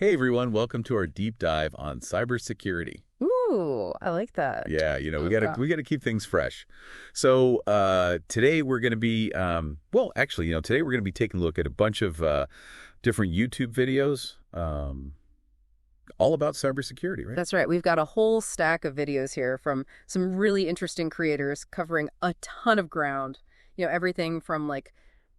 Hey everyone, welcome to our deep dive on cybersecurity. Ooh, I like that. Yeah, we gotta Yeah. we gotta keep things fresh. So today we're gonna be today we're gonna be taking a look at a bunch of different YouTube videos, all about cybersecurity, right? That's right. We've got a whole stack of videos here from some really interesting creators covering a ton of ground. Everything from like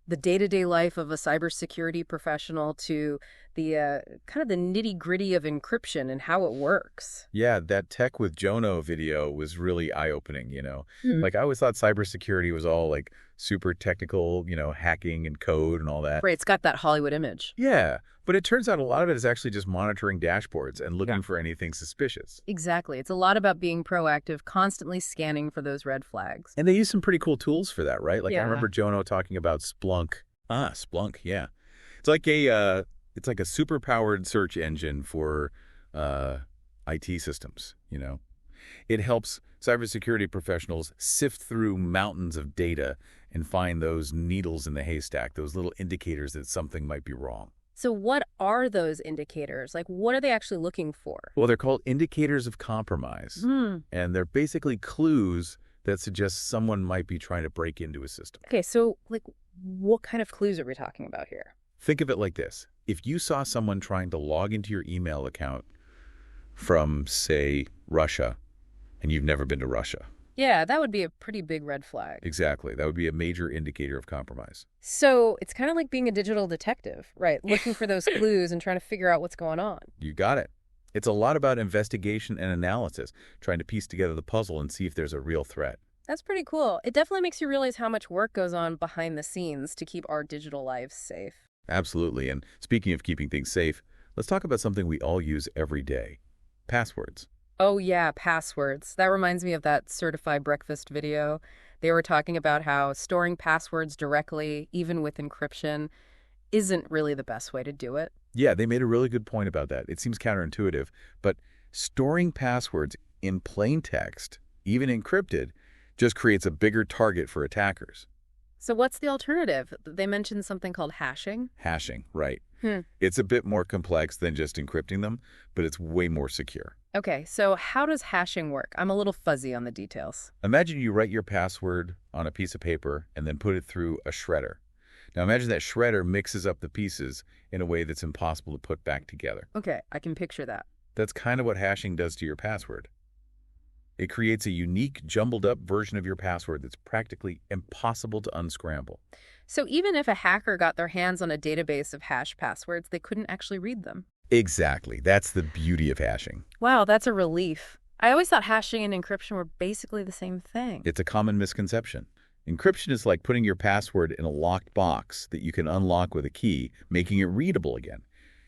the day-to-day life of a cybersecurity professional to the kind of the nitty-gritty of encryption and how it works. Yeah, that Tech with Jono video was really eye-opening. Hmm. Like I always thought cybersecurity was all like super technical, hacking and code and all that. Right, it's got that Hollywood image. Yeah, but it turns out a lot of it is actually just monitoring dashboards and Yeah. looking for anything suspicious. Exactly. It's a lot about being proactive, constantly scanning for those red flags. And they use some pretty cool tools for that, right? Like I Yeah. remember Jono talking about Splunk. Splunk, yeah. It's like a super powered search engine for IT systems. It helps cybersecurity professionals sift through mountains of data and find those needles in the haystack, those little indicators that something might be wrong. So what are those indicators? Like, what are they actually looking for? Well, they're called indicators of compromise, Hmm. and they're basically clues that suggest someone might be trying to break into a system. Okay, so like what kind of clues are we talking about here? Think of it like this. If you saw someone trying to log into your email account from, say, Russia, and you've never been to Russia. Yeah, that would be a pretty big red flag. Exactly. That would be a major indicator of compromise. So it's kind of like being a digital detective, right? Looking for those clues and trying to figure out what's going on. You got it. It's a lot about investigation and analysis, trying to piece together the puzzle and see if there's a real threat. That's pretty cool. It definitely makes you realize how much work goes on behind the scenes to keep our digital lives safe. Absolutely. And speaking of keeping things safe, let's talk about something we all use every day. Passwords. Oh yeah, passwords. That reminds me of that certified breakfast video. They were talking about how storing passwords directly, even with encryption, isn't really the best way to do it. Yeah, they made a really good point about that. It seems counterintuitive, but storing passwords in plain text, even encrypted, just creates a bigger target for attackers. So what's the alternative? They mentioned something called hashing. Hashing, right. Hmm. It's a bit more complex than just encrypting them, but it's way more secure. Okay, so how does hashing work? I'm a little fuzzy on the details. Imagine you write your password on a piece of paper and then put it through a shredder. Now imagine that shredder mixes up the pieces in a way that's impossible to put back together. Okay, I can picture that. That's kind of what hashing does to your password. It creates a unique, jumbled up version of your password that's practically impossible to unscramble. So even if a hacker got their hands on a database of hash passwords, they couldn't actually read them. Exactly. That's the beauty of hashing. Wow, that's a relief. I always thought hashing and encryption were basically the same thing. It's a common misconception. Encryption is like putting your password in a locked box that you can unlock with a key, making it readable again.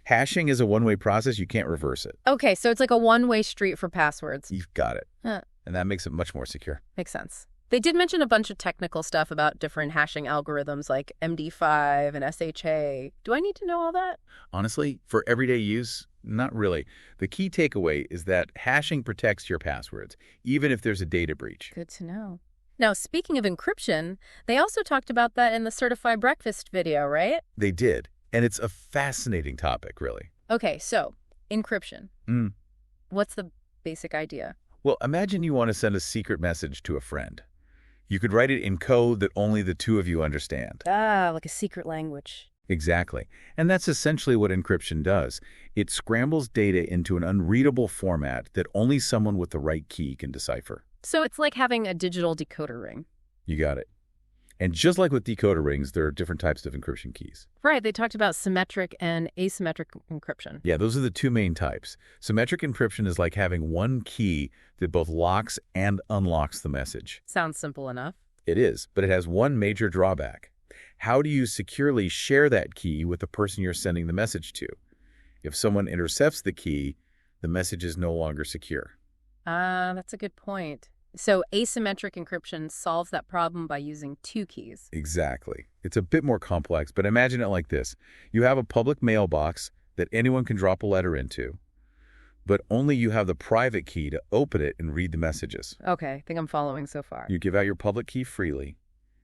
Hashing is a one-way process. You can't reverse it. Okay, so it's like a one-way street for passwords. You've got it. Huh, And that makes it much more secure. makes sense. They did mention a bunch of technical stuff about different hashing algorithms like MD5 and SHA. Do I need to know all that? Honestly, for everyday use, not really. The key takeaway is that hashing protects your passwords, even if there's a data breach. Good to know. Now, speaking of encryption, they also talked about that in the certified breakfast video, right? They did. And it's a fascinating topic, really. Okay, so encryption. Mm. What's the basic idea? Well, imagine you want to send a secret message to a friend. You could write it in code that only the two of you understand. Ah, like a secret language. Exactly. And that's essentially what encryption does. It scrambles data into an unreadable format that only someone with the right key can decipher. So it's like having a digital decoder ring. You got it. And just like with decoder rings, there are different types of encryption keys. Right, they talked about symmetric and asymmetric encryption. Yeah, those are the two main types. Symmetric encryption is like having one key that both locks and unlocks the message. Sounds simple enough. It is, but it has one major drawback. How do you securely share that key with the person you're sending the message to? If someone intercepts the key, the message is no longer secure. Ah, that's a good point. So asymmetric encryption solves that problem by using two keys. Exactly. It's a bit more complex, but imagine it like this. You have a public mailbox that anyone can drop a letter into, but only you have the private key to open it and read the messages. Okay, I think I'm following so far. You give out your public key freely,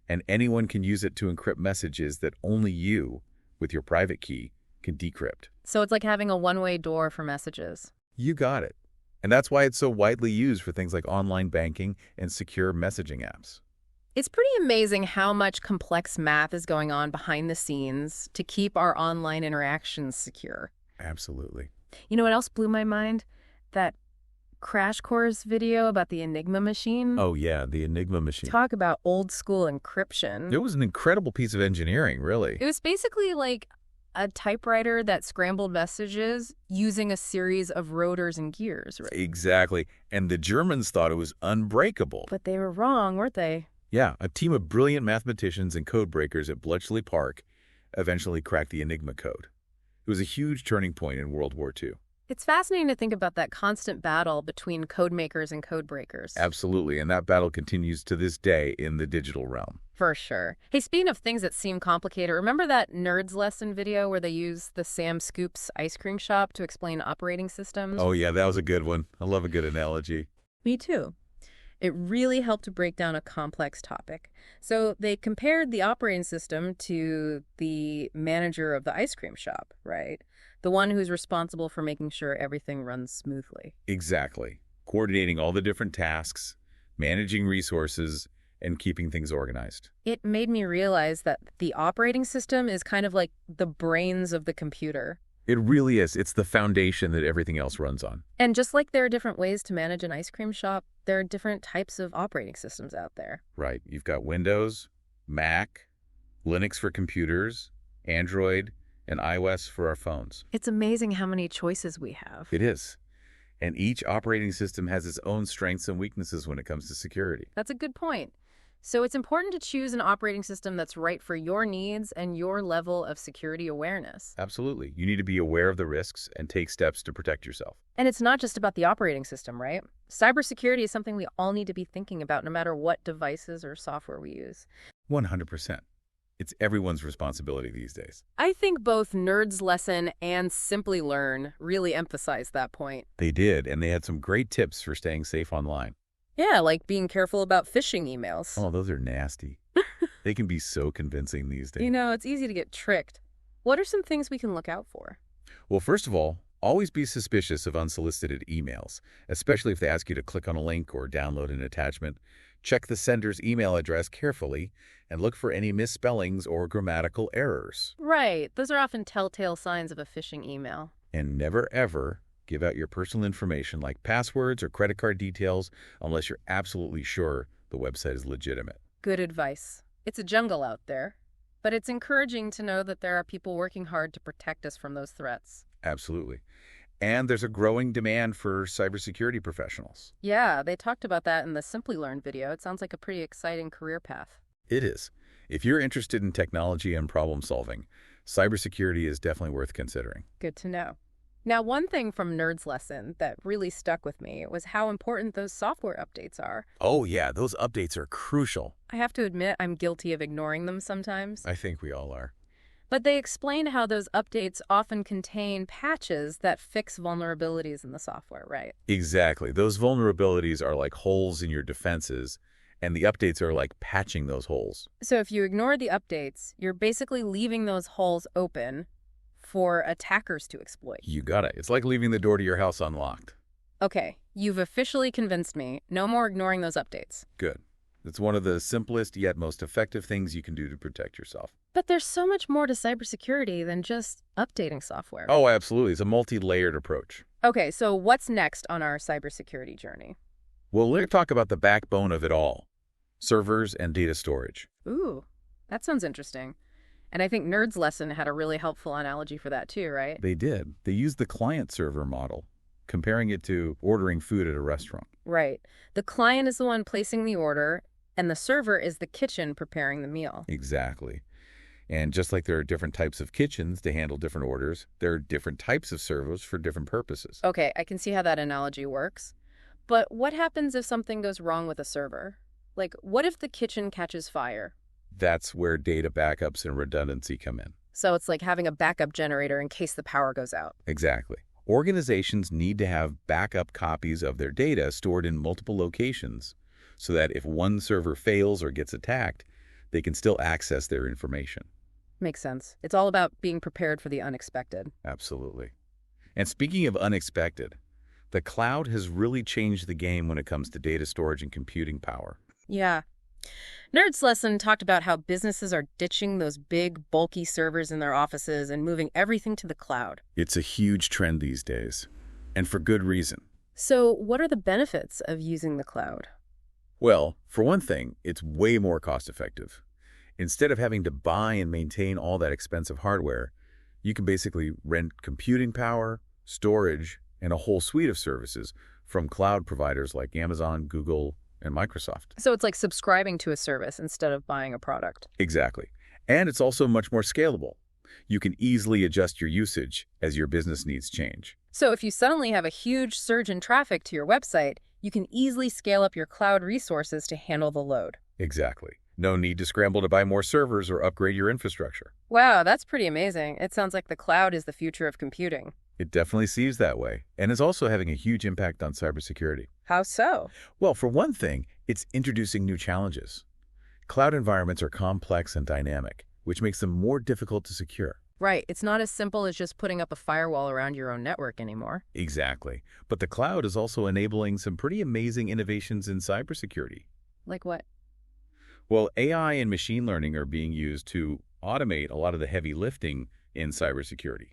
and anyone can use it to encrypt messages that only you, with your private key, can decrypt. So it's like having a one-way door for messages. You got it. And that's why it's so widely used for things like online banking and secure messaging apps. It's pretty amazing how much complex math is going on behind the scenes to keep our online interactions secure. Absolutely. You know what else blew my mind? That crash course video about the Enigma machine. Oh, yeah, the Enigma machine. Talk about old school encryption. It was an incredible piece of engineering, really. It was basically like a typewriter that scrambled messages using a series of rotors and gears, right? Exactly. And the Germans thought it was unbreakable. But they were wrong, weren't they? Yeah, a team of brilliant mathematicians and code breakers at Bletchley Park eventually cracked the Enigma code. It was a huge turning point in World War II. It's fascinating to think about that constant battle between code makers and code breakers. Absolutely, and that battle continues to this day in the digital realm. For sure. Hey, speaking of things that seem complicated, remember that Nerds Lesson video where they use the Sam Scoops ice cream shop to explain operating systems? Oh yeah, that was a good one. I love a good analogy. Me too. It really helped to break down a complex topic. So they compared the operating system to the manager of the ice cream shop, right? The one who's responsible for making sure everything runs smoothly. Exactly. Coordinating all the different tasks, managing resources, and keeping things organized. It made me realize that the operating system is kind of like the brains of the computer. It really is. It's the foundation that everything else runs on. And just like there are different ways to manage an ice cream shop, there are different types of operating systems out there. Right. You've got Windows, Mac, Linux for computers, Android, and iOS for our phones. It's amazing how many choices we have. It is. And each operating system has its own strengths and weaknesses when it comes to security. That's a good point. So it's important to choose an operating system that's right for your needs and your level of security awareness. Absolutely. You need to be aware of the risks and take steps to protect yourself. And it's not just about the operating system, right? Cybersecurity is something we all need to be thinking about no matter what devices or software we use. 100%. It's everyone's responsibility these days. I think both Nerds Lesson and Simply Learn really emphasized that point. They did, and they had some great tips for staying safe online. Yeah, like being careful about phishing emails. Oh, those are nasty. They can be so convincing these days. You know, it's easy to get tricked. What are some things we can look out for? Well, first of all, always be suspicious of unsolicited emails, especially if they ask you to click on a link or download an attachment. Check the sender's email address carefully and look for any misspellings or grammatical errors. Right. Those are often telltale signs of a phishing email. And never, ever give out your personal information like passwords or credit card details unless you're absolutely sure the website is legitimate. Good advice. It's a jungle out there, but it's encouraging to know that there are people working hard to protect us from those threats. Absolutely. And there's a growing demand for cybersecurity professionals. Yeah, they talked about that in the Simply Learn video. It sounds like a pretty exciting career path. It is. If you're interested in technology and problem solving, cybersecurity is definitely worth considering. Good to know. Now, one thing from Nerds Lesson that really stuck with me was how important those software updates are. Oh yeah, those updates are crucial. I have to admit I'm guilty of ignoring them sometimes. I think we all are. But they explained how those updates often contain patches that fix vulnerabilities in the software, right? Exactly. Those vulnerabilities are like holes in your defenses, and the updates are like patching those holes. So if you ignore the updates, you're basically leaving those holes open for attackers to exploit. You got it. It's like leaving the door to your house unlocked. Okay, you've officially convinced me. No more ignoring those updates. Good. It's one of the simplest yet most effective things you can do to protect yourself. But there's so much more to cybersecurity than just updating software. Oh, absolutely. It's a multi-layered approach. Okay, so what's next on our cybersecurity journey? Well, let's talk about the backbone of it all, servers and data storage. Ooh, that sounds interesting. And I think Nerds Lesson had a really helpful analogy for that too, right? They did. They used the client-server model, comparing it to ordering food at a restaurant. Right. The client is the one placing the order, and the server is the kitchen preparing the meal. Exactly. And just like there are different types of kitchens to handle different orders, there are different types of servers for different purposes. Okay, I can see how that analogy works. But what happens if something goes wrong with a server? Like, what if the kitchen catches fire? That's where data backups and redundancy come in. So it's like having a backup generator in case the power goes out. Exactly. Organizations need to have backup copies of their data stored in multiple locations so that if one server fails or gets attacked, they can still access their information. Makes sense. It's all about being prepared for the unexpected. Absolutely. And speaking of unexpected, the cloud has really changed the game when it comes to data storage and computing power. Yeah. Nerd's lesson talked about how businesses are ditching those big, bulky servers in their offices and moving everything to the cloud. It's a huge trend these days, and for good reason. So what are the benefits of using the cloud? Well, for one thing, it's way more cost-effective. Instead of having to buy and maintain all that expensive hardware, you can basically rent computing power, storage, and a whole suite of services from cloud providers like Amazon, Google, and Microsoft. So it's like subscribing to a service instead of buying a product. Exactly. And it's also much more scalable. You can easily adjust your usage as your business needs change. So if you suddenly have a huge surge in traffic to your website, you can easily scale up your cloud resources to handle the load. Exactly. No need to scramble to buy more servers or upgrade your infrastructure. Wow, that's pretty amazing. It sounds like the cloud is the future of computing. It definitely seems that way, and is also having a huge impact on cybersecurity. How so? Well, for one thing, it's introducing new challenges. Cloud environments are complex and dynamic, which makes them more difficult to secure. Right. It's not as simple as just putting up a firewall around your own network anymore. Exactly. But the cloud is also enabling some pretty amazing innovations in cybersecurity. Like what? Well, AI and machine learning are being used to automate a lot of the heavy lifting in cybersecurity,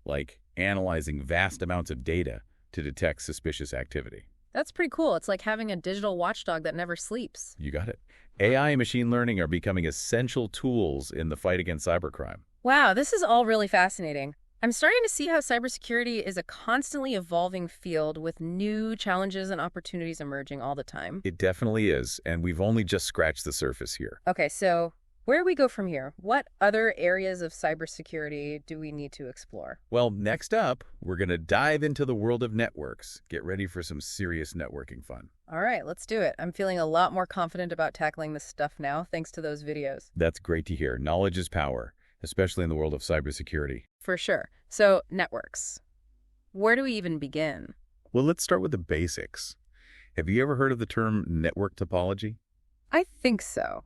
like analyzing vast amounts of data to detect suspicious activity. That's pretty cool. It's like having a digital watchdog that never sleeps. You got it. AI and machine learning are becoming essential tools in the fight against cybercrime. Wow, this is all really fascinating. I'm starting to see how cybersecurity is a constantly evolving field with new challenges and opportunities emerging all the time. It definitely is, and we've only just scratched the surface here. Okay, so where do we go from here? What other areas of cybersecurity do we need to explore? Well, next up, we're going to dive into the world of networks. Get ready for some serious networking fun. All right, let's do it. I'm feeling a lot more confident about tackling this stuff now, thanks to those videos. That's great to hear. Knowledge is power, especially in the world of cybersecurity. For sure. So, networks. Where do we even begin? Well, let's start with the basics. Have you ever heard of the term network topology? I think so.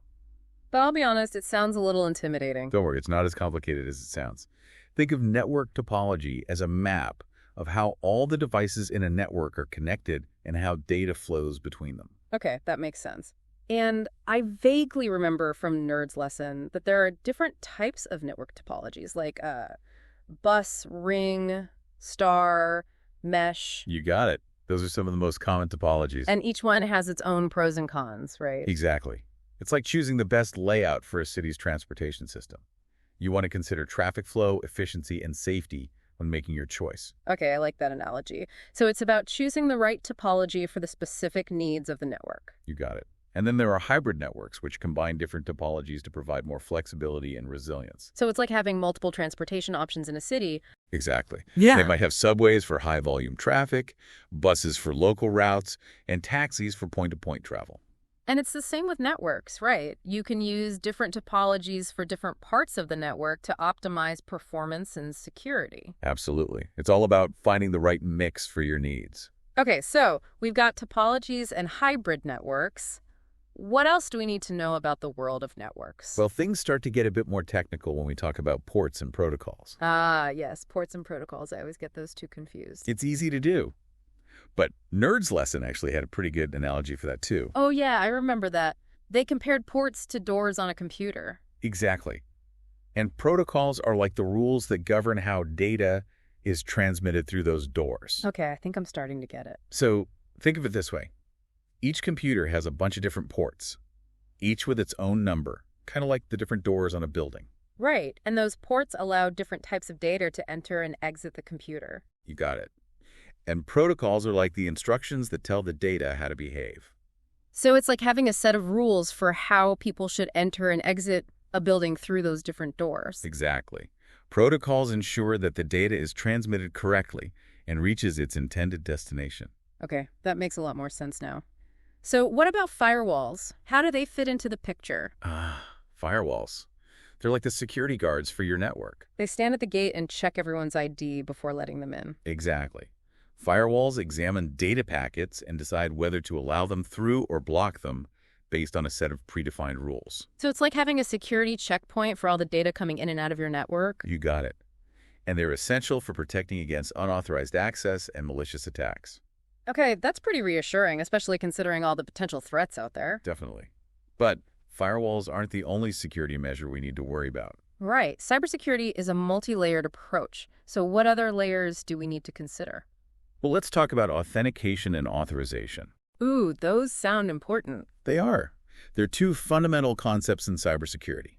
But I'll be honest, it sounds a little intimidating. Don't worry, it's not as complicated as it sounds. Think of network topology as a map of how all the devices in a network are connected and how data flows between them. Okay, that makes sense. And I vaguely remember from Nerd's lesson that there are different types of network topologies, like bus, ring, star, mesh. You got it. Those are some of the most common topologies. And each one has its own pros and cons, right? Exactly. It's like choosing the best layout for a city's transportation system. You want to consider traffic flow, efficiency, and safety when making your choice. Okay, I like that analogy. So it's about choosing the right topology for the specific needs of the network. You got it. And then there are hybrid networks, which combine different topologies to provide more flexibility and resilience. So it's like having multiple transportation options in a city. Exactly. Yeah. They might have subways for high-volume traffic, buses for local routes, and taxis for point-to-point travel. And it's the same with networks, right? You can use different topologies for different parts of the network to optimize performance and security. Absolutely. It's all about finding the right mix for your needs. Okay, so we've got topologies and hybrid networks. What else do we need to know about the world of networks? Well, things start to get a bit more technical when we talk about ports and protocols. Ah, yes, ports and protocols. I always get those two confused. It's easy to do. But Nerd's lesson actually had a pretty good analogy for that, too. Oh, yeah, I remember that. They compared ports to doors on a computer. Exactly. And protocols are like the rules that govern how data is transmitted through those doors. Okay, I think I'm starting to get it. So think of it this way. Each computer has a bunch of different ports, each with its own number, kind of like the different doors on a building. Right, and those ports allow different types of data to enter and exit the computer. You got it. And protocols are like the instructions that tell the data how to behave. So it's like having a set of rules for how people should enter and exit a building through those different doors. Exactly. Protocols ensure that the data is transmitted correctly and reaches its intended destination. Okay, that makes a lot more sense now. So what about firewalls? How do they fit into the picture? Firewalls. They're like the security guards for your network. They stand at the gate and check everyone's ID before letting them in. Exactly. Firewalls examine data packets and decide whether to allow them through or block them based on a set of predefined rules. So it's like having a security checkpoint for all the data coming in and out of your network? You got it. And they're essential for protecting against unauthorized access and malicious attacks. Okay, that's pretty reassuring, especially considering all the potential threats out there. Definitely. But firewalls aren't the only security measure we need to worry about. Right. Cybersecurity is a multi-layered approach. So what other layers do we need to consider? Well, let's talk about authentication and authorization. Ooh, those sound important. They are. They're two fundamental concepts in cybersecurity.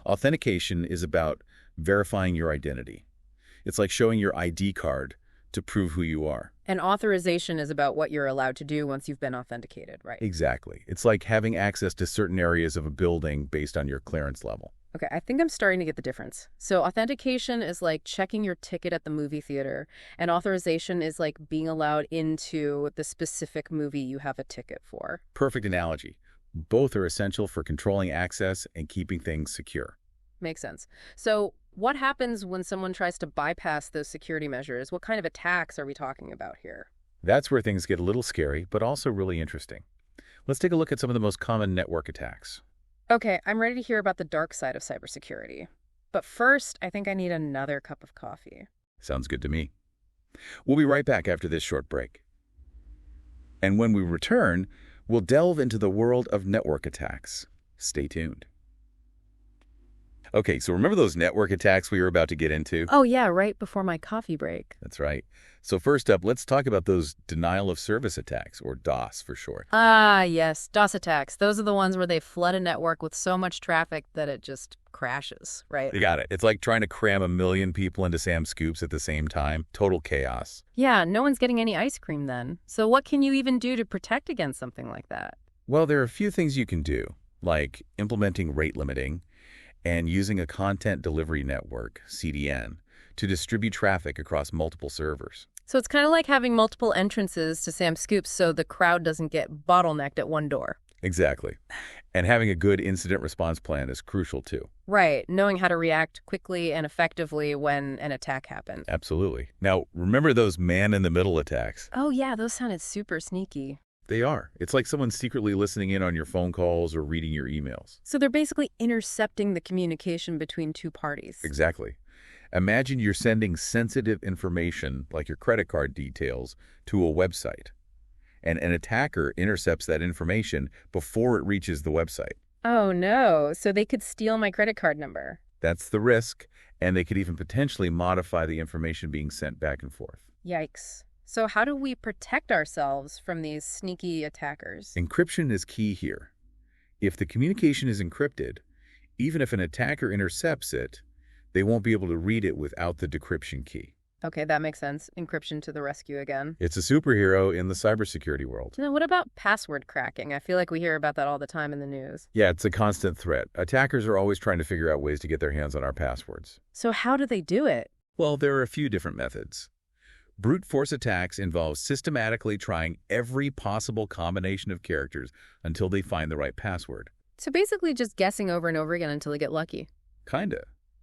Authentication is about verifying your identity. It's like showing your ID card to prove who you are. And authorization is about what you're allowed to do once you've been authenticated, right? Exactly. It's like having access to certain areas of a building based on your clearance level. Okay, I think I'm starting to get the difference. So authentication is like checking your ticket at the movie theater, and authorization is like being allowed into the specific movie you have a ticket for. Perfect analogy. Both are essential for controlling access and keeping things secure. Makes sense. So what happens when someone tries to bypass those security measures? What kind of attacks are we talking about here? That's where things get a little scary, but also really interesting. Let's take a look at some of the most common network attacks. Okay, I'm ready to hear about the dark side of cybersecurity. But first, I think I need another cup of coffee. Sounds good to me. We'll be right back after this short break. And when we return, we'll delve into the world of network attacks. Stay tuned. Okay, so remember those network attacks we were about to get into? Oh yeah, right before my coffee break. That's right. So first up, let's talk about those denial of service attacks, or DOS for short. Ah, yes, DOS attacks. Those are the ones where they flood a network with so much traffic that it just crashes, right? You got it. It's like trying to cram 1 million people into Sam Scoops at the same time. Total chaos. Yeah, no one's getting any ice cream then. So what can you even do to protect against something like that? Well, there are a few things you can do, like implementing rate limiting and using a content delivery network, CDN, to distribute traffic across multiple servers. So it's kind of like having multiple entrances to Sam Scoops so the crowd doesn't get bottlenecked at one door. Exactly. And having a good incident response plan is crucial too. Right, knowing how to react quickly and effectively when an attack happens. Absolutely. Now, remember those man-in-the-middle attacks? Oh yeah, those sounded super sneaky. They are. It's like someone secretly listening in on your phone calls or reading your emails. So they're basically intercepting the communication between two parties. Exactly. Imagine you're sending sensitive information, like your credit card details, to a website, and an attacker intercepts that information before it reaches the website. Oh no, so they could steal my credit card number. That's the risk, and they could even potentially modify the information being sent back and forth. Yikes. So how do we protect ourselves from these sneaky attackers? Encryption is key here. If the communication is encrypted, even if an attacker intercepts it, they won't be able to read it without the decryption key. Okay, that makes sense. Encryption to the rescue again. It's a superhero in the cybersecurity world. Now, what about password cracking? I feel like we hear about that all the time in the news. Yeah, it's a constant threat. Attackers are always trying to figure out ways to get their hands on our passwords. So how do they do it? Well, there are a few different methods. Brute force attacks involve systematically trying every possible combination of characters until they find the right password. So basically just guessing over and over again until they get lucky. Kinda.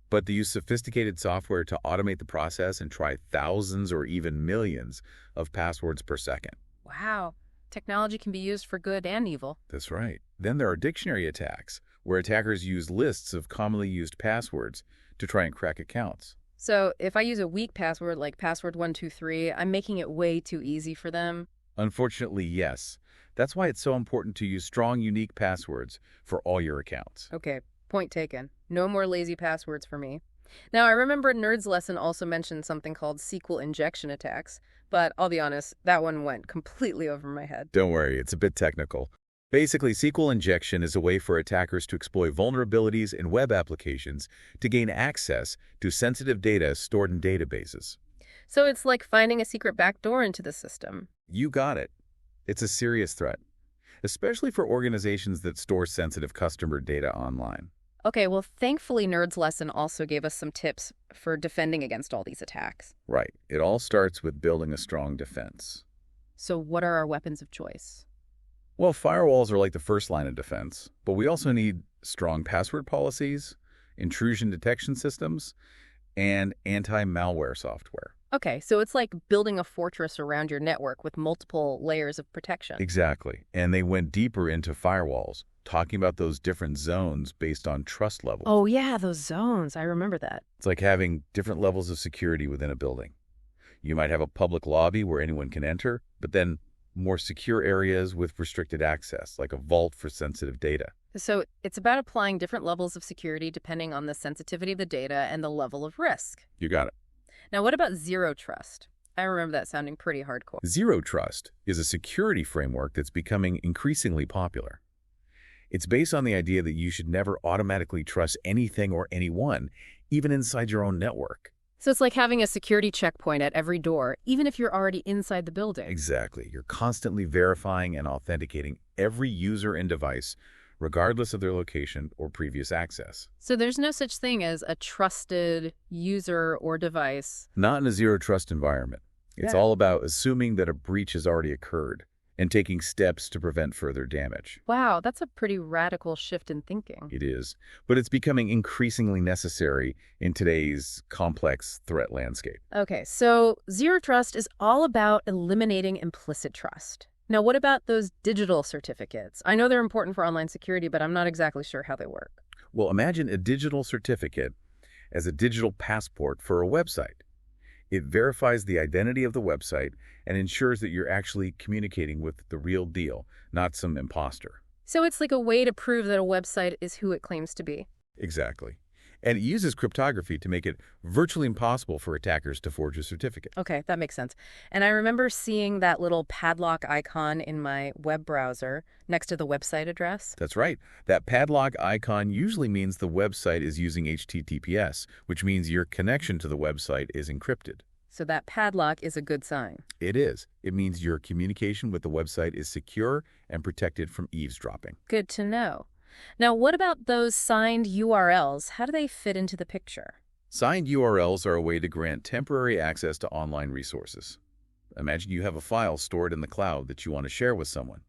But they use sophisticated software to automate the process and try thousands or even millions of passwords per second. Wow. Technology can be used for good and evil. That's right. Then there are dictionary attacks, where attackers use lists of commonly used passwords to try and crack accounts. So if I use a weak password like password123, I'm making it way too easy for them. Unfortunately, yes. That's why it's so important to use strong, unique passwords for all your accounts. Okay, point taken. No more lazy passwords for me. Now, I remember Nerd's lesson also mentioned something called SQL injection attacks, but I'll be honest, that one went completely over my head. Don't worry, it's a bit technical. Basically, SQL injection is a way for attackers to exploit vulnerabilities in web applications to gain access to sensitive data stored in databases. So it's like finding a secret backdoor into the system. You got it. It's a serious threat, especially for organizations that store sensitive customer data online. Okay, well, thankfully Nerd's lesson also gave us some tips for defending against all these attacks. Right. It all starts with building a strong defense. So what are our weapons of choice? Well, firewalls are like the first line of defense, but we also need strong password policies, intrusion detection systems, and anti-malware software. Okay, so it's like building a fortress around your network with multiple layers of protection. Exactly. And they went deeper into firewalls, talking about those different zones based on trust levels. Oh, yeah, those zones. I remember that. It's like having different levels of security within a building. You might have a public lobby where anyone can enter, but then more secure areas with restricted access, like a vault for sensitive data. So it's about applying different levels of security depending on the sensitivity of the data and the level of risk. You got it. Now, what about zero trust? I remember that sounding pretty hardcore. Zero Trust is a security framework that's becoming increasingly popular. It's based on the idea that you should never automatically trust anything or anyone, even inside your own network. So it's like having a security checkpoint at every door, even if you're already inside the building. Exactly. You're constantly verifying and authenticating every user and device, regardless of their location or previous access. So there's no such thing as a trusted user or device. Not in a zero trust environment. It's Yeah. all about assuming that a breach has already occurred and taking steps to prevent further damage. Wow, that's a pretty radical shift in thinking. It is, but it's becoming increasingly necessary in today's complex threat landscape. Okay, so zero trust is all about eliminating implicit trust. Now, what about those digital certificates? I know they're important for online security, but I'm not exactly sure how they work. Well, imagine a digital certificate as a digital passport for a website. It verifies the identity of the website and ensures that you're actually communicating with the real deal, not some imposter. So it's like a way to prove that a website is who it claims to be. Exactly. And it uses cryptography to make it virtually impossible for attackers to forge a certificate. Okay, that makes sense. And I remember seeing that little padlock icon in my web browser next to the website address. That's right. That padlock icon usually means the website is using HTTPS, which means your connection to the website is encrypted. So that padlock is a good sign. It is. It means your communication with the website is secure and protected from eavesdropping. Good to know. Now, what about those signed URLs? How do they fit into the picture? Signed URLs are a way to grant temporary access to online resources. Imagine you have a file stored in the cloud that you want to share with someone.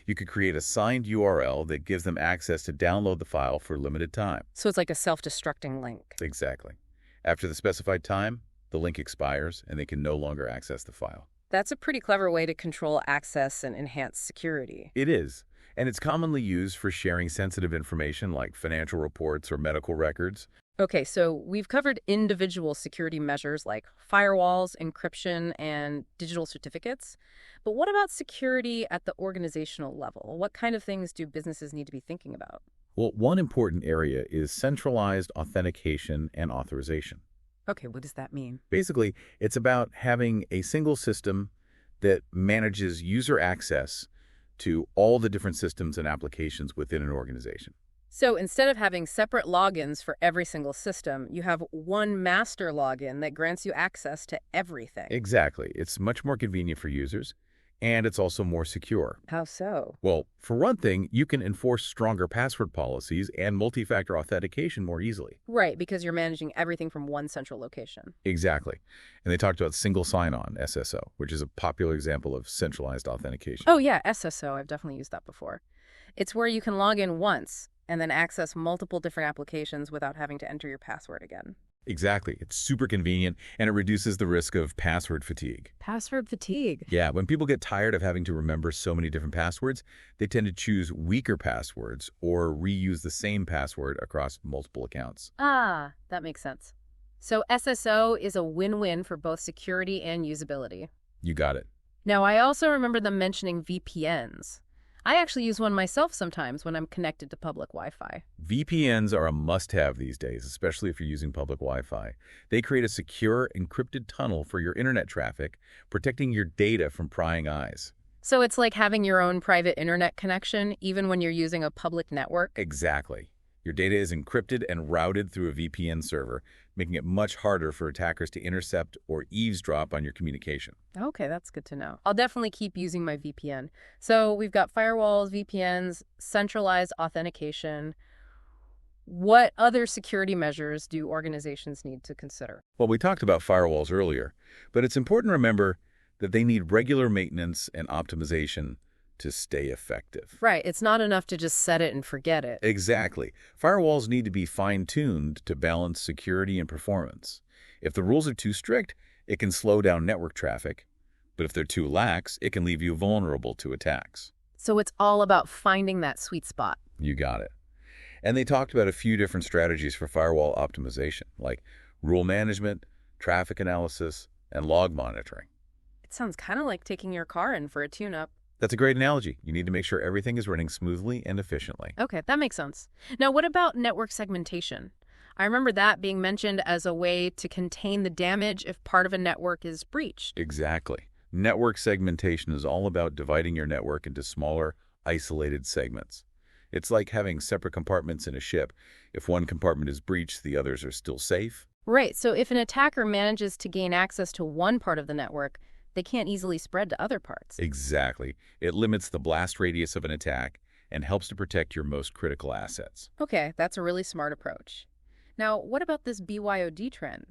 You could create a signed URL that gives them access to download the file for a limited time. So it's like a self-destructing link. Exactly. After the specified time, the link expires and they can no longer access the file. That's a pretty clever way to control access and enhance security. It is, and it's commonly used for sharing sensitive information like financial reports or medical records. Okay, so we've covered individual security measures like firewalls, encryption, and digital certificates. But what about security at the organizational level? What kind of things do businesses need to be thinking about? Well, one important area is centralized authentication and authorization. Okay, what does that mean? Basically, it's about having a single system that manages user access to all the different systems and applications within an organization. So instead of having separate logins for every single system, you have one master login that grants you access to everything. Exactly. It's much more convenient for users, and it's also more secure. How so? Well, for one thing, you can enforce stronger password policies and multi-factor authentication more easily. Right, because you're managing everything from one central location. Exactly. And they talked about single sign-on, SSO, which is a popular example of centralized authentication. Oh yeah, SSO, I've definitely used that before. It's where you can log in once and then access multiple different applications without having to enter your password again. Exactly. It's super convenient, and it reduces the risk of password fatigue. Password fatigue. Yeah, when people get tired of having to remember so many different passwords, they tend to choose weaker passwords or reuse the same password across multiple accounts. Ah, that makes sense. So SSO is a win-win for both security and usability. You got it. Now, I also remember them mentioning VPNs. I actually use one myself sometimes when I'm connected to public Wi-Fi. VPNs are a must-have these days, especially if you're using public Wi-Fi. They create a secure, encrypted tunnel for your internet traffic, protecting your data from prying eyes. So it's like having your own private internet connection, even when you're using a public network? Exactly. Your data is encrypted and routed through a VPN server, making it much harder for attackers to intercept or eavesdrop on your communication. Okay, that's good to know. I'll definitely keep using my VPN. So we've got firewalls, VPNs, centralized authentication. What other security measures do organizations need to consider? Well, we talked about firewalls earlier, but it's important to remember that they need regular maintenance and optimization to stay effective. Right, it's not enough to just set it and forget it. Exactly. Firewalls need to be fine-tuned to balance security and performance. If the rules are too strict, It can slow down network traffic, but if they're too lax, it can leave you vulnerable to attacks. So it's all about finding that sweet spot. You got it. And they talked about a few different strategies for firewall optimization, like rule management, traffic analysis, and log monitoring. It sounds kind of like taking your car in for a tune-up. That's a great analogy. You need to make sure everything is running smoothly and efficiently. Okay, that makes sense. Now, what about network segmentation? I remember that being mentioned as a way to contain the damage if part of a network is breached. Exactly. Network segmentation is all about dividing your network into smaller, isolated segments. It's like having separate compartments in a ship. If one compartment is breached, the others are still safe. Right, so if an attacker manages to gain access to one part of the network, they can't easily spread to other parts. Exactly. It limits the blast radius of an attack and helps to protect your most critical assets. Okay, that's a really smart approach. Now, what about this BYOD trend?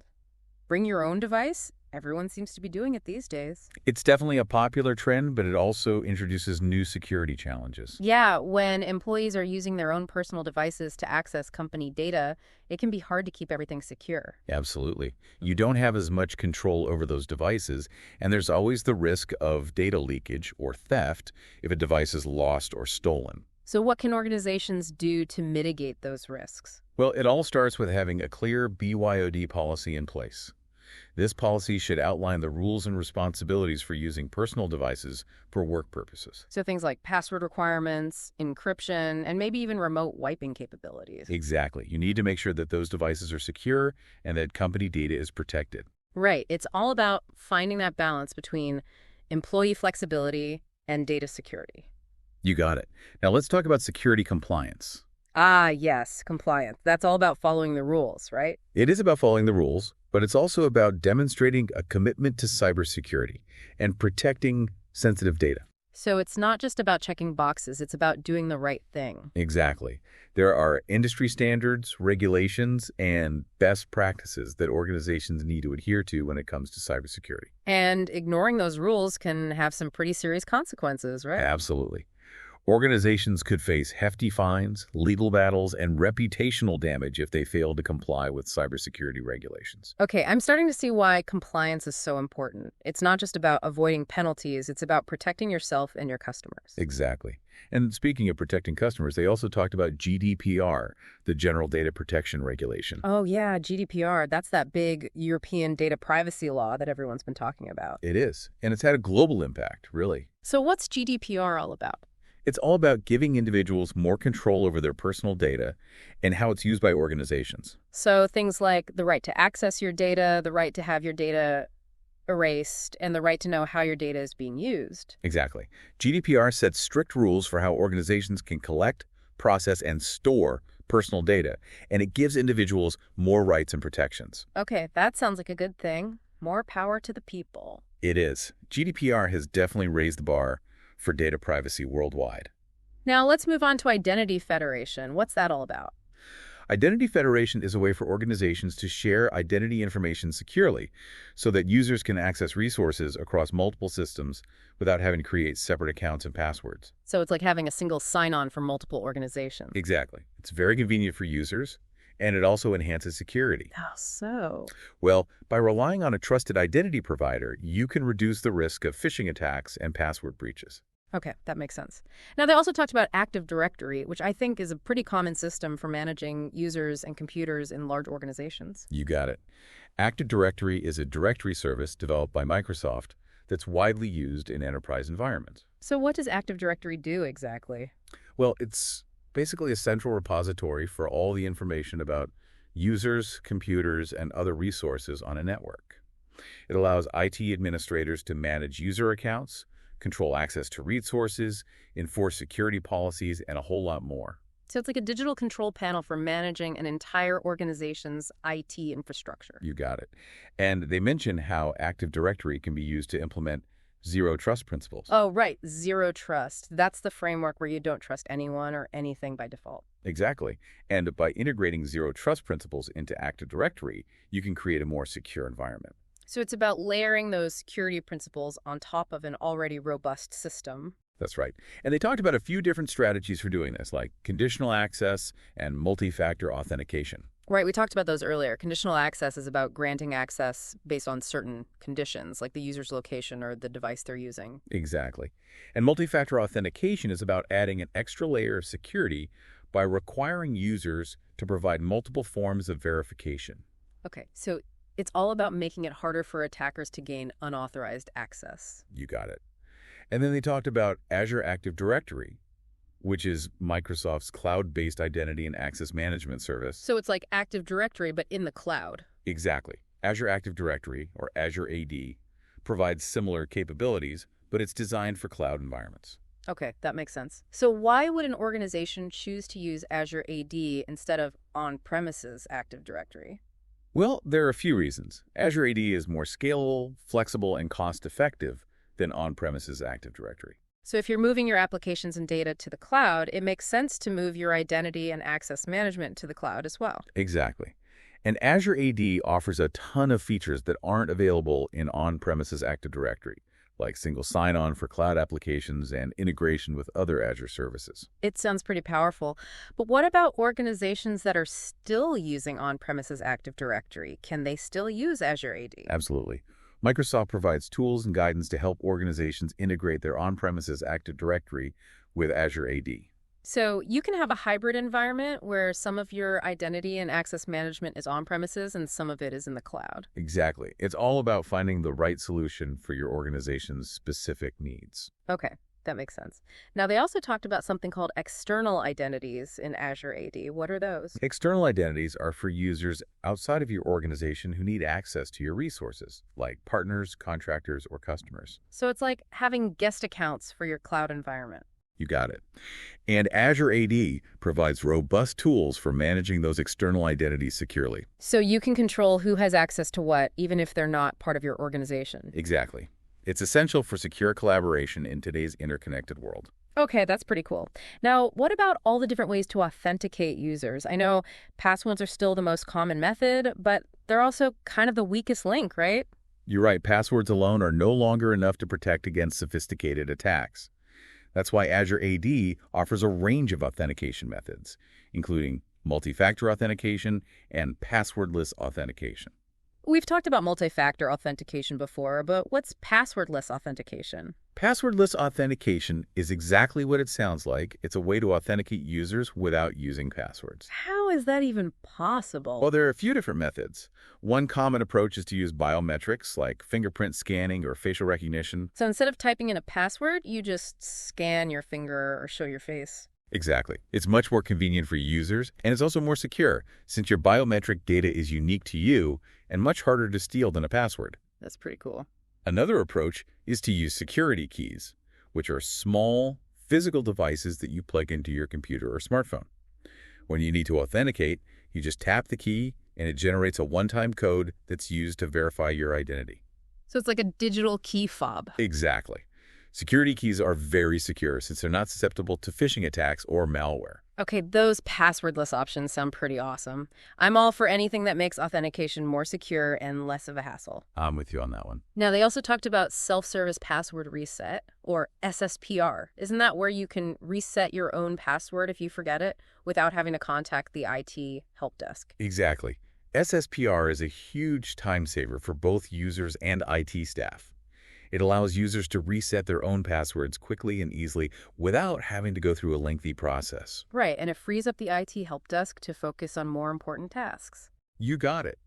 Bring your own device? Everyone seems to be doing it these days. It's definitely a popular trend, but it also introduces new security challenges. Yeah, when employees are using their own personal devices to access company data, it can be hard to keep everything secure. Absolutely. You don't have as much control over those devices, and there's always the risk of data leakage or theft if a device is lost or stolen. So what can organizations do to mitigate those risks? Well, it all starts with having a clear BYOD policy in place. This policy should outline the rules and responsibilities for using personal devices for work purposes. So things like password requirements, encryption, and maybe even remote wiping capabilities. Exactly. You need to make sure that those devices are secure and that company data is protected. Right. It's all about finding that balance between employee flexibility and data security. You got it. Now let's talk about security compliance. Ah, yes, compliance. That's all about following the rules, right? It is about following the rules, but it's also about demonstrating a commitment to cybersecurity and protecting sensitive data. So it's not just about checking boxes, it's about doing the right thing. Exactly. There are industry standards, regulations, and best practices that organizations need to adhere to when it comes to cybersecurity. And ignoring those rules can have some pretty serious consequences, right? Absolutely. Organizations could face hefty fines, legal battles, and reputational damage if they fail to comply with cybersecurity regulations. Okay, I'm starting to see why compliance is so important. It's not just about avoiding penalties, it's about protecting yourself and your customers. Exactly. And speaking of protecting customers, they also talked about GDPR, the General Data Protection Regulation. Oh yeah, GDPR. That's that big European data privacy law that everyone's been talking about. It is. And it's had a global impact, really. So what's GDPR all about? It's all about giving individuals more control over their personal data and how it's used by organizations. So things like the right to access your data, the right to have your data erased, and the right to know how your data is being used. Exactly. GDPR sets strict rules for how organizations can collect, process, and store personal data, and it gives individuals more rights and protections. Okay, that sounds like a good thing. More power to the people. It is. GDPR has definitely raised the bar for data privacy worldwide. Now let's move on to Identity Federation. What's that all about? Identity Federation is a way for organizations to share identity information securely so that users can access resources across multiple systems without having to create separate accounts and passwords. So it's like having a single sign-on for multiple organizations. Exactly. It's very convenient for users, and it also enhances security. How so? Well, by relying on a trusted identity provider, you can reduce the risk of phishing attacks and password breaches. Okay, that makes sense. Now, they also talked about Active Directory, which I think is a pretty common system for managing users and computers in large organizations. You got it. Active Directory is a directory service developed by Microsoft that's widely used in enterprise environments. So what does Active Directory do exactly? Well, it's basically a central repository for all the information about users, computers, and other resources on a network. It allows IT administrators to manage user accounts, control access to resources, enforce security policies, and a whole lot more. So it's like a digital control panel for managing an entire organization's IT infrastructure. You got it. And they mention how Active Directory can be used to implement zero trust principles. Oh, right. Zero trust. That's the framework where you don't trust anyone or anything by default. Exactly. And by integrating zero trust principles into Active Directory, you can create a more secure environment. So it's about layering those security principles on top of an already robust system. That's right. And they talked about a few different strategies for doing this, like conditional access and multi-factor authentication. Right, we talked about those earlier. Conditional access is about granting access based on certain conditions, like the user's location or the device they're using. Exactly. And multi-factor authentication is about adding an extra layer of security by requiring users to provide multiple forms of verification. Okay, so it's all about making it harder for attackers to gain unauthorized access. You got it. And then they talked about Azure Active Directory, which is Microsoft's cloud-based identity and access management service. So it's like Active Directory, but in the cloud. Exactly. Azure Active Directory, or Azure AD, provides similar capabilities, but it's designed for cloud environments. Okay, that makes sense. So why would an organization choose to use Azure AD instead of on-premises Active Directory? Well, there are a few reasons. Azure AD is more scalable, flexible, and cost-effective than on-premises Active Directory. So if you're moving your applications and data to the cloud, it makes sense to move your identity and access management to the cloud as well. Exactly. And Azure AD offers a ton of features that aren't available in on-premises Active Directory, like single sign-on for cloud applications and integration with other Azure services. It sounds pretty powerful. But what about organizations that are still using on-premises Active Directory? Can they still use Azure AD? Absolutely. Microsoft provides tools and guidance to help organizations integrate their on-premises Active Directory with Azure AD. So you can have a hybrid environment where some of your identity and access management is on-premises and some of it is in the cloud. Exactly. It's all about finding the right solution for your organization's specific needs. Okay, that makes sense. Now, they also talked about something called external identities in Azure AD. What are those? External identities are for users outside of your organization who need access to your resources, like partners, contractors, or customers. So it's like having guest accounts for your cloud environment. You got it. And Azure AD provides robust tools for managing those external identities securely. So you can control who has access to what, even if they're not part of your organization. Exactly. It's essential for secure collaboration in today's interconnected world. Okay, that's pretty cool. Now, what about all the different ways to authenticate users? I know passwords are still the most common method, but they're also kind of the weakest link, right? You're right, passwords alone are no longer enough to protect against sophisticated attacks. That's why Azure AD offers a range of authentication methods, including multi-factor authentication and passwordless authentication. We've talked about multi-factor authentication before, but what's passwordless authentication? Passwordless authentication is exactly what it sounds like. It's a way to authenticate users without using passwords. How is that even possible? Well, there are a few different methods. One common approach is to use biometrics like fingerprint scanning or facial recognition. So instead of typing in a password, you just scan your finger or show your face. Exactly. It's much more convenient for users, and it's also more secure since your biometric data is unique to you and much harder to steal than a password. That's pretty cool. Another approach is to use security keys, which are small, physical devices that you plug into your computer or smartphone. When you need to authenticate, you just tap the key and it generates a one-time code that's used to verify your identity. So it's like a digital key fob. Exactly. Security keys are very secure since they're not susceptible to phishing attacks or malware. Okay, those passwordless options sound pretty awesome. I'm all for anything that makes authentication more secure and less of a hassle. I'm with you on that one. Now, they also talked about self-service password reset, or SSPR. Isn't that where you can reset your own password if you forget it without having to contact the IT help desk? Exactly. SSPR is a huge time saver for both users and IT staff. It allows users to reset their own passwords quickly and easily without having to go through a lengthy process. Right, and it frees up the IT help desk to focus on more important tasks. You got it.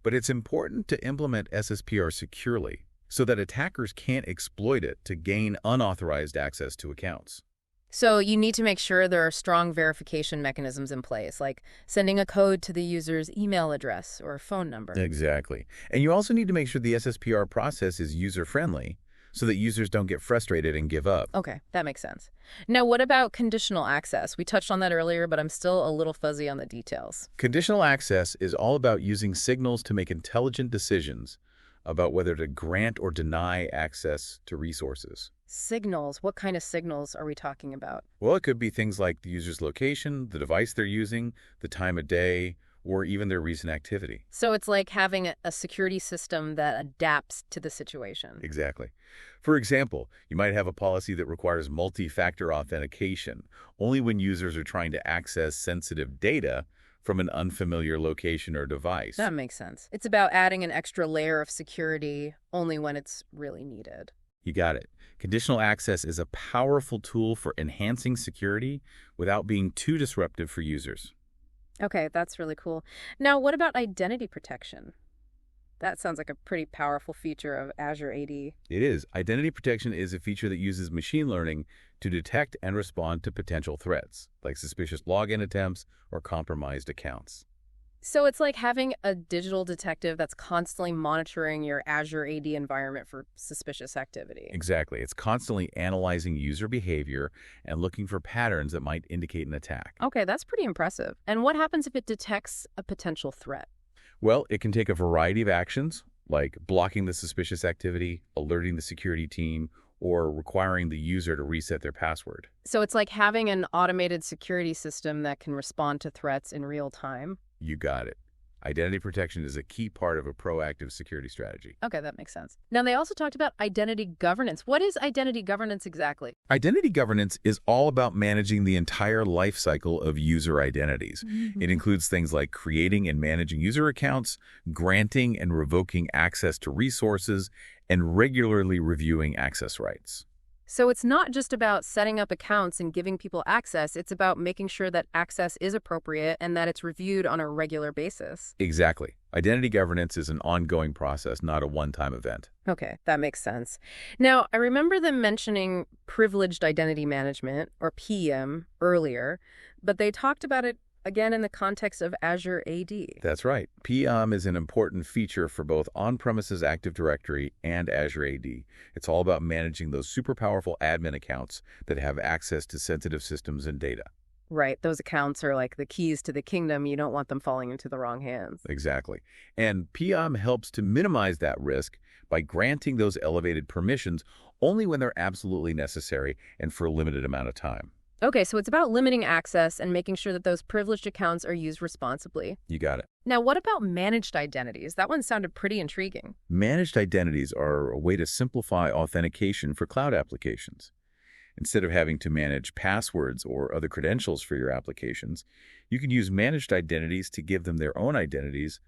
But it's important to implement SSPR securely so that attackers can't exploit it to gain unauthorized access to accounts. So you need to make sure there are strong verification mechanisms in place, like sending a code to the user's email address or phone number. Exactly. And you also need to make sure the SSPR process is user-friendly so that users don't get frustrated and give up. Okay, that makes sense. Now, what about conditional access? We touched on that earlier, but I'm still a little fuzzy on the details. Conditional access is all about using signals to make intelligent decisions about whether to grant or deny access to resources. Signals? What kind of signals are we talking about? Well, it could be things like the user's location, the device they're using, the time of day, or even their recent activity. So it's like having a security system that adapts to the situation. Exactly. For example, you might have a policy that requires multi-factor authentication only when users are trying to access sensitive data, from an unfamiliar location or device. That makes sense. It's about adding an extra layer of security only when it's really needed. You got it. Conditional access is a powerful tool for enhancing security without being too disruptive for users. Okay, that's really cool. Now, what about identity protection? That sounds like a pretty powerful feature of Azure AD. It is. Identity protection is a feature that uses machine learning to detect and respond to potential threats, like suspicious login attempts or compromised accounts. So it's like having a digital detective that's constantly monitoring your Azure AD environment for suspicious activity. Exactly. It's constantly analyzing user behavior and looking for patterns that might indicate an attack. Okay, that's pretty impressive. And what happens if it detects a potential threat? Well, it can take a variety of actions, like blocking the suspicious activity, alerting the security team, or requiring the user to reset their password. So it's like having an automated security system that can respond to threats in real time. You got it. Identity protection is a key part of a proactive security strategy. Okay, that makes sense. Now, they also talked about identity governance. What is identity governance exactly? Identity governance is all about managing the entire life cycle of user identities. It includes things like creating and managing user accounts, granting and revoking access to resources, and regularly reviewing access rights. So it's not just about setting up accounts and giving people access. It's about making sure that access is appropriate and that it's reviewed on a regular basis. Exactly. Identity governance is an ongoing process, not a one-time event. Okay, that makes sense. Now, I remember them mentioning privileged identity management, or PM, earlier, but they talked about it again in the context of Azure AD. That's right. PM is an important feature for both on-premises Active Directory and Azure AD. It's all about managing those super powerful admin accounts that have access to sensitive systems and data. Right, those accounts are like the keys to the kingdom. You don't want them falling into the wrong hands. Exactly. And PM helps to minimize that risk by granting those elevated permissions only when they're absolutely necessary and for a limited amount of time. Okay, so it's about limiting access and making sure that those privileged accounts are used responsibly. You got it. Now, what about managed identities? That one sounded pretty intriguing. Managed identities are a way to simplify authentication for cloud applications. Instead of having to manage passwords or other credentials for your applications, you can use managed identities to give them their own identities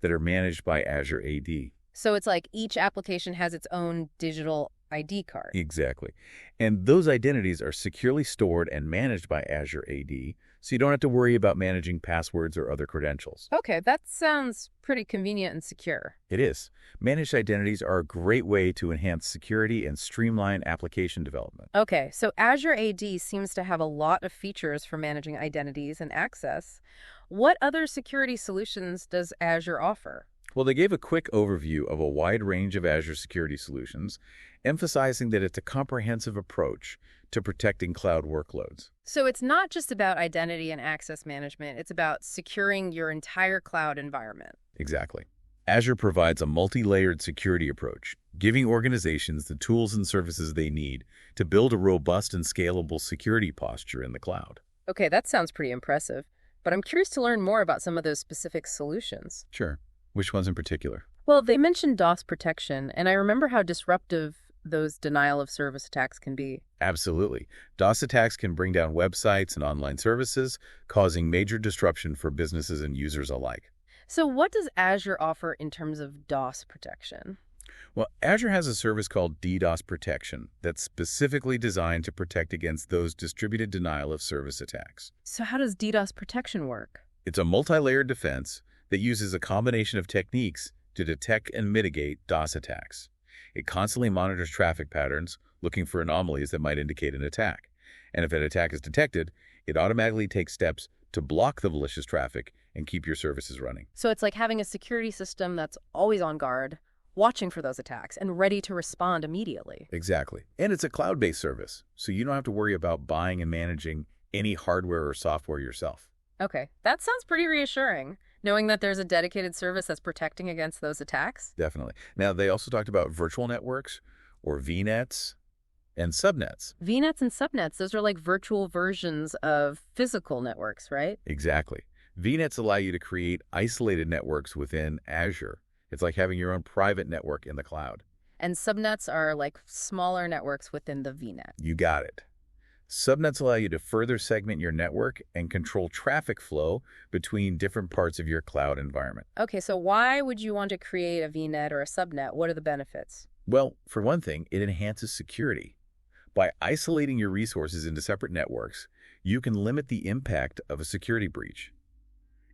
that are managed by Azure AD. So it's like each application has its own digital ID card. Exactly. And those identities are securely stored and managed by Azure AD, so you don't have to worry about managing passwords or other credentials. Okay, that sounds pretty convenient and secure. It is. Managed identities are a great way to enhance security and streamline application development. Okay, so Azure AD seems to have a lot of features for managing identities and access. What other security solutions does Azure offer? Well, they gave a quick overview of a wide range of Azure security solutions, emphasizing that it's a comprehensive approach to protecting cloud workloads. So it's not just about identity and access management, it's about securing your entire cloud environment. Exactly. Azure provides a multi-layered security approach, giving organizations the tools and services they need to build a robust and scalable security posture in the cloud. Okay, that sounds pretty impressive, but I'm curious to learn more about some of those specific solutions. Sure. Which ones in particular? Well, they mentioned DOS protection, and I remember how disruptive those denial-of-service attacks can be. Absolutely. DOS attacks can bring down websites and online services, causing major disruption for businesses and users alike. So what does Azure offer in terms of DOS protection? Well, Azure has a service called DDoS protection that's specifically designed to protect against those distributed denial-of-service attacks. So how does DDoS protection work? It's a multi-layered defense that uses a combination of techniques to detect and mitigate DOS attacks. It constantly monitors traffic patterns, looking for anomalies that might indicate an attack. And if an attack is detected, it automatically takes steps to block the malicious traffic and keep your services running. So it's like having a security system that's always on guard, watching for those attacks, and ready to respond immediately. Exactly. And it's a cloud-based service, so you don't have to worry about buying and managing any hardware or software yourself. Okay, that sounds pretty reassuring, knowing that there's a dedicated service that's protecting against those attacks. Definitely. Now, they also talked about virtual networks, or VNets, and subnets. VNets and subnets, those are like virtual versions of physical networks, right? Exactly. VNets allow you to create isolated networks within Azure. It's like having your own private network in the cloud. And subnets are like smaller networks within the VNet. You got it. Subnets allow you to further segment your network and control traffic flow between different parts of your cloud environment. Okay, so why would you want to create a VNet or a subnet? What are the benefits? Well, for one thing, it enhances security. By isolating your resources into separate networks, you can limit the impact of a security breach.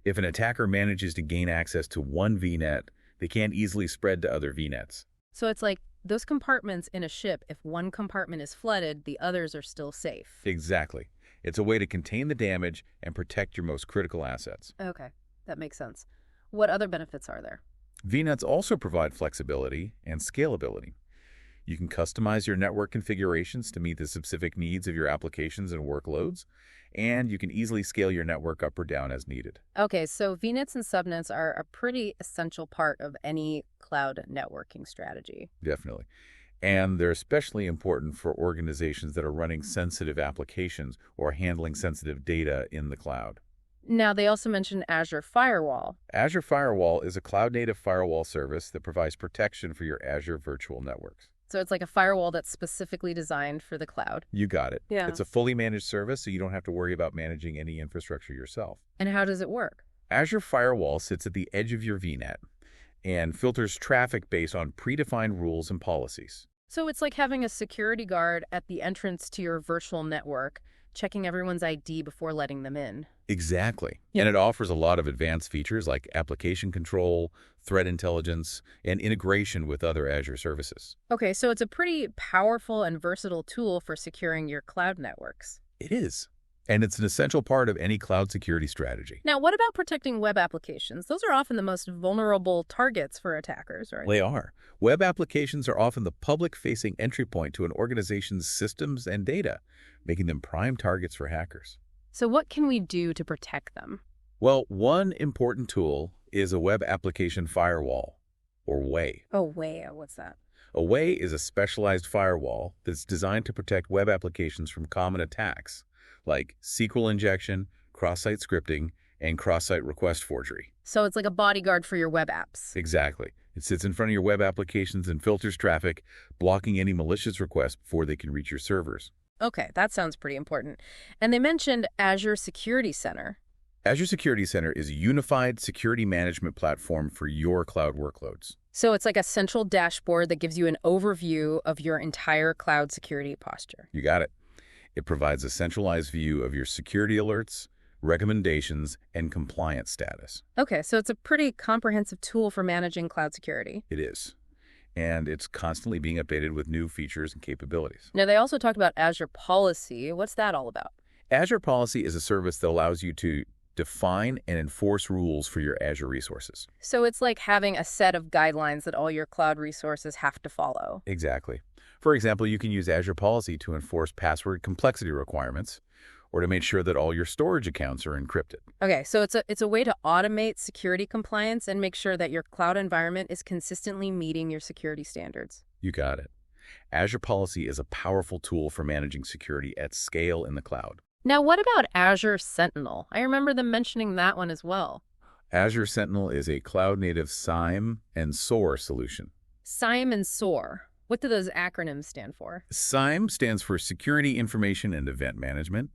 If an attacker manages to gain access to one VNet, they can't easily spread to other VNets. So it's like those compartments in a ship, if one compartment is flooded, the others are still safe. Exactly. It's a way to contain the damage and protect your most critical assets. Okay, that makes sense. What other benefits are there? VNets also provide flexibility and scalability. You can customize your network configurations to meet the specific needs of your applications and workloads, and you can easily scale your network up or down as needed. Okay, so VNets and subnets are a pretty essential part of any cloud networking strategy. Definitely. And they're especially important for organizations that are running sensitive applications or handling sensitive data in the cloud. Now, they also mentioned Azure Firewall. Azure Firewall is a cloud-native firewall service that provides protection for your Azure virtual networks. So it's like a firewall that's specifically designed for the cloud. You got it. Yeah. It's a fully managed service, so you don't have to worry about managing any infrastructure yourself. And how does it work? Azure Firewall sits at the edge of your VNet and filters traffic based on predefined rules and policies. So it's like having a security guard at the entrance to your virtual network, checking everyone's ID before letting them in. Exactly. Yeah. And it offers a lot of advanced features like application control, threat intelligence, and integration with other Azure services. Okay, so it's a pretty powerful and versatile tool for securing your cloud networks. It is. And it's an essential part of any cloud security strategy. Now, what about protecting web applications? Those are often the most vulnerable targets for attackers, right? They are. Web applications are often the public-facing entry point to an organization's systems and data, making them prime targets for hackers. So what can we do to protect them? Well, one important tool is a web application firewall, or WAF. Oh, wait, what's that? A WAF is a specialized firewall that's designed to protect web applications from common attacks, like SQL injection, cross-site scripting, and cross-site request forgery. So it's like a bodyguard for your web apps. Exactly. It sits in front of your web applications and filters traffic, blocking any malicious requests before they can reach your servers. Okay, that sounds pretty important. And they mentioned Azure Security Center. Azure Security Center is a unified security management platform for your cloud workloads. So it's like a central dashboard that gives you an overview of your entire cloud security posture. You got it. It provides a centralized view of your security alerts, recommendations, and compliance status. Okay, so it's a pretty comprehensive tool for managing cloud security. It is. And it's constantly being updated with new features and capabilities. Now, they also talked about Azure Policy. What's that all about? Azure Policy is a service that allows you to define and enforce rules for your Azure resources. So it's like having a set of guidelines that all your cloud resources have to follow. Exactly. For example, you can use Azure Policy to enforce password complexity requirements or to make sure that all your storage accounts are encrypted. Okay, so it's a way to automate security compliance and make sure that your cloud environment is consistently meeting your security standards. You got it. Azure Policy is a powerful tool for managing security at scale in the cloud. Now, what about Azure Sentinel? I remember them mentioning that one as well. Azure Sentinel is a cloud-native SIEM and SOAR solution. SIEM and SOAR. What do those acronyms stand for? SIEM stands for Security Information and Event Management,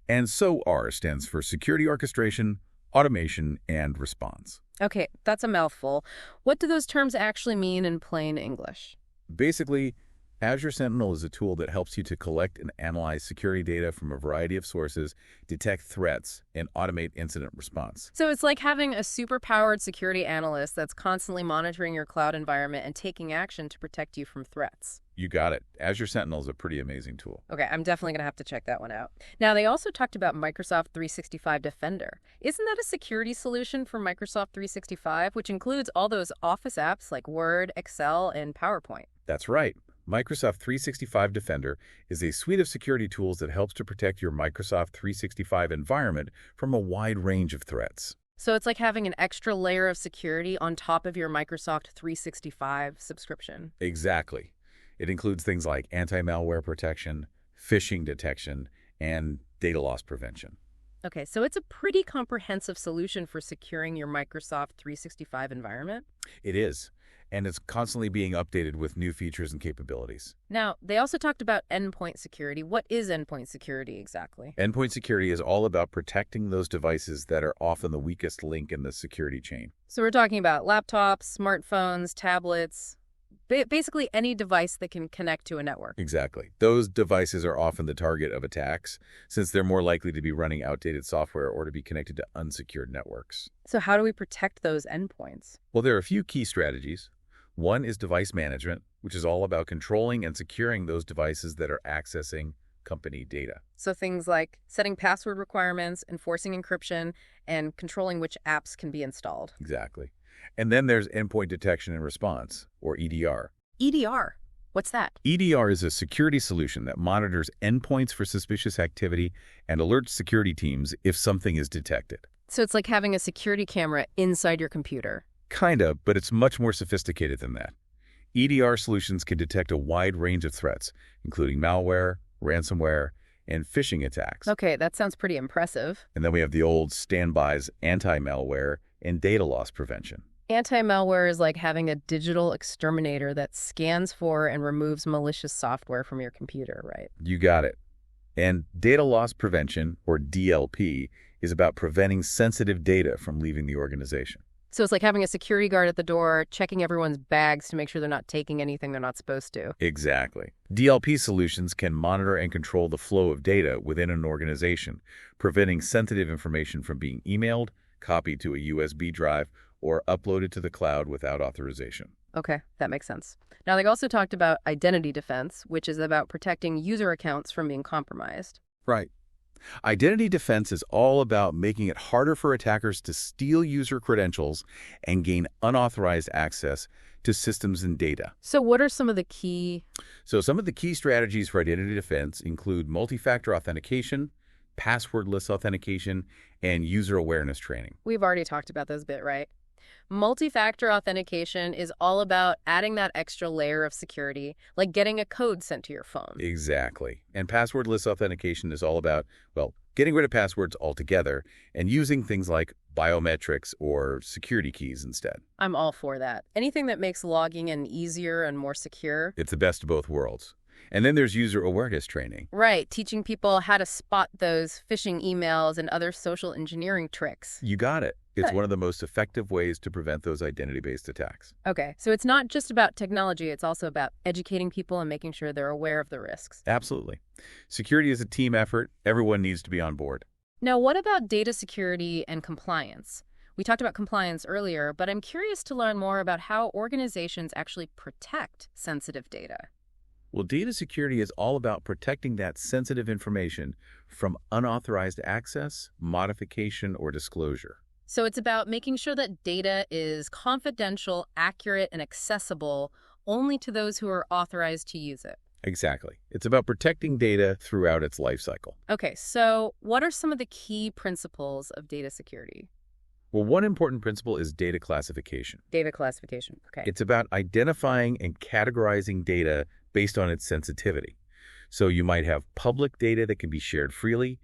and SOAR stands for Security Orchestration, Automation, and Response. Okay, that's a mouthful. What do those terms actually mean in plain English? Basically, Azure Sentinel is a tool that helps you to collect and analyze security data from a variety of sources, detect threats, and automate incident response. So it's like having a super-powered security analyst that's constantly monitoring your cloud environment and taking action to protect you from threats. You got it. Azure Sentinel is a pretty amazing tool. Okay, I'm definitely going to have to check that one out. Now, they also talked about Microsoft 365 Defender. Isn't that a security solution for Microsoft 365, which includes all those Office apps like Word, Excel, and PowerPoint? That's right. Microsoft 365 Defender is a suite of security tools that helps to protect your Microsoft 365 environment from a wide range of threats. So it's like having an extra layer of security on top of your Microsoft 365 subscription. Exactly. It includes things like anti-malware protection, phishing detection, and data loss prevention. Okay, so it's a pretty comprehensive solution for securing your Microsoft 365 environment. It is. and it's constantly being updated with new features and capabilities. Now, they also talked about endpoint security. What is endpoint security exactly? Endpoint security is all about protecting those devices that are often the weakest link in the security chain. So we're talking about laptops, smartphones, tablets, basically any device that can connect to a network. Exactly. Those devices are often the target of attacks since they're more likely to be running outdated software or to be connected to unsecured networks. So how do we protect those endpoints? Well, there are a few key strategies. One is device management, which is all about controlling and securing those devices that are accessing company data. So things like setting password requirements, enforcing encryption, and controlling which apps can be installed. Exactly. And then there's endpoint detection and response, or EDR. EDR, what's that? EDR is a security solution that monitors endpoints for suspicious activity and alerts security teams if something is detected. So it's like having a security camera inside your computer. Kinda, but it's much more sophisticated than that. EDR solutions can detect a wide range of threats, including malware, ransomware, and phishing attacks. Okay, that sounds pretty impressive. And then we have the old standbys, anti-malware, and data loss prevention. Anti-malware is like having a digital exterminator that scans for and removes malicious software from your computer, right? You got it. And data loss prevention, or DLP, is about preventing sensitive data from leaving the organization. So it's like having a security guard at the door, checking everyone's bags to make sure they're not taking anything they're not supposed to. Exactly. DLP solutions can monitor and control the flow of data within an organization, preventing sensitive information from being emailed, copied to a USB drive, or uploaded to the cloud without authorization. Okay, that makes sense. Now, they also talked about identity defense, which is about protecting user accounts from being compromised. Right. Identity defense is all about making it harder for attackers to steal user credentials and gain unauthorized access to systems and data. So what are some of the key... Some of the key strategies for identity defense include multi-factor authentication, passwordless authentication, and user awareness training. We've already talked about those a bit, right? Multi-factor authentication is all about adding that extra layer of security, like getting a code sent to your phone. Exactly. And passwordless authentication is all about, well, getting rid of passwords altogether and using things like biometrics or security keys instead. I'm all for that. Anything that makes logging in easier and more secure. It's the best of both worlds. And then there's user awareness training. Right, teaching people how to spot those phishing emails and other social engineering tricks. You got it. It's Good. one of the most effective ways to prevent those identity-based attacks. Okay, so it's not just about technology, it's also about educating people and making sure they're aware of the risks. Absolutely. Security is a team effort. Everyone needs to be on board. Now, what about data security and compliance? We talked about compliance earlier, but I'm curious to learn more about how organizations actually protect sensitive data. Well, data security is all about protecting that sensitive information from unauthorized access, modification, or disclosure. So it's about making sure that data is confidential, accurate, and accessible only to those who are authorized to use it. Exactly. It's about protecting data throughout its life cycle. Okay, so what are some of the key principles of data security? Well, one important principle is data classification. Data classification, okay. It's about identifying and categorizing data based on its sensitivity. So you might have public data that can be shared freely,